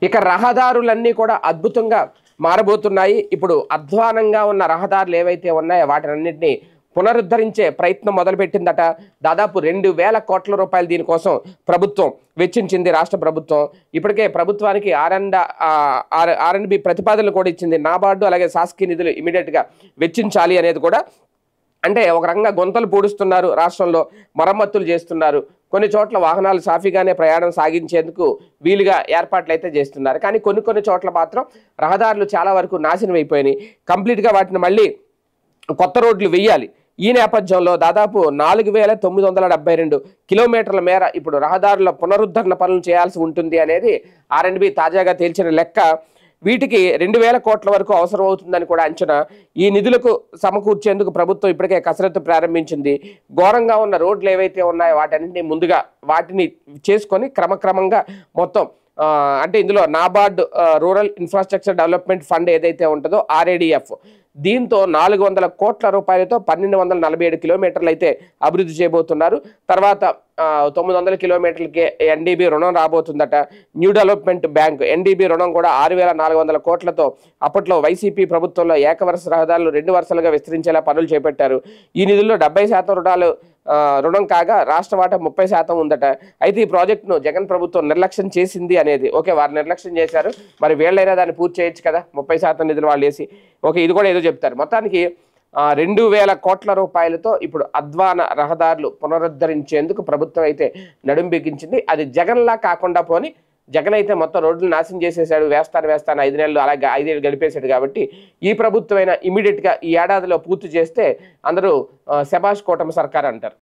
ఇక రహదారులన్నీ కూడా అద్భుతంగా మారబోతున్నాయి. ఇప్పుడు అధ్వానంగా ఉన్న రహదారులు ఏవైతే ఉన్నాయో వాటినన్నింటినీ పునరుద్ధరించే ప్రయత్నం మొదలుపెట్టిందట. దాదాపు 2,000 కోట్ల రూపాయలు దీనికోసం ప్రభుత్వం వెచ్చించింది, రాష్ట్ర ప్రభుత్వం. ఇప్పటికే ప్రభుత్వానికి ఆర్ఎండ్బి ప్రతిపాదనలు కూడా ఇచ్చింది. నాబార్డు అలాగే శాసకీయ నిధులు ఇమీడియట్గా వెచ్చించాలి అనేది కూడా. అంటే ఒక రకంగా గొంతలు పూడుస్తున్నారు, రాష్ట్రంలో మరమ్మతులు చేస్తున్నారు. కొన్ని చోట్ల వాహనాలు సాఫీగానే ప్రయాణం సాగించేందుకు వీలుగా ఏర్పాట్లు అయితే చేస్తున్నారు. కానీ కొన్ని చోట్ల మాత్రం రహదారులు చాలా వరకు నాశనం అయిపోయినాయి. కంప్లీట్గా వాటిని మళ్ళీ కొత్త రోడ్లు వేయాలి. ఈ నేపథ్యంలో దాదాపు 4,972 కిలోమీటర్ల మేర ఇప్పుడు రహదారుల పునరుద్ధరణ పనులు చేయాల్సి ఉంటుంది అనేది ఆర్ఎండ్బి తాజాగా తేల్చిన లెక్క. వీటికి 2,000 కోట్ల వరకు అవసరం అవుతుందని కూడా అంచనా. ఈ నిధులకు సమకూర్చేందుకు ప్రభుత్వం ఇప్పటికే కసరత్తు ప్రారంభించింది. ఘోరంగా ఉన్న రోడ్లు ఏవైతే ఉన్నాయో వాటన్నింటినీ ముందుగా వాటిని చేసుకొని క్రమక్రమంగా మొత్తం అంటే ఇందులో NABARD rural infrastructure development fund ఏదైతే ఉంటుందో ఆర్ఏడిఎఫ్, దీంతో 400 కోట్ల రూపాయలతో 1,247 కిలోమీటర్లు అయితే అభివృద్ధి చేయబోతున్నారు. తర్వాత 900 కిలోమీటర్లకి ఎన్డీబీ రుణం రాబోతుందట. న్యూ డెవలప్మెంట్ బ్యాంక్ ఎన్డీబీ రుణం కూడా 6,400 కోట్లతో అప్పట్లో వైసీపీ ప్రభుత్వంలో ఏకవరుస రహదారులు 2 వరుసలుగా విస్తరించేలా పనులు చేపట్టారు. ఈ నిధుల్లో 70% రుణం కాగా రాష్ట్ర వాటా 30% ఉందట. అయితే ఈ ప్రాజెక్టును జగన్ ప్రభుత్వం నిర్లక్ష్యం చేసింది అనేది ఓకే, వారు నిర్లక్ష్యం చేశారు, మరి వీళ్ళైనా దాన్ని పూర్తి చేయొచ్చు కదా, 30% నిధులు వాళ్ళు వేసి. ఓకే, ఇది కూడా ఏదో చెప్తారు. మొత్తానికి 2,000 కోట్ల రూపాయలతో ఇప్పుడు అధ్వాన రహదారులు పునరుద్ధరించేందుకు ప్రభుత్వం అయితే నడుం బిగించింది. అది జగన్లా కాకుండా పోని, జగన్ అయితే మొత్తం రోడ్లు నాశనం చేసేసాడు, వేస్తాను 5 నెలలు అలాగే 5 ఏళ్ళు గడిపేశాడు. కాబట్టి ఈ ప్రభుత్వం అయినా ఇమీడియట్గా ఈ ఏడాదిలో పూర్తి చేస్తే అందరూ శభాష్ కూటమి సర్కార్ అంటారు.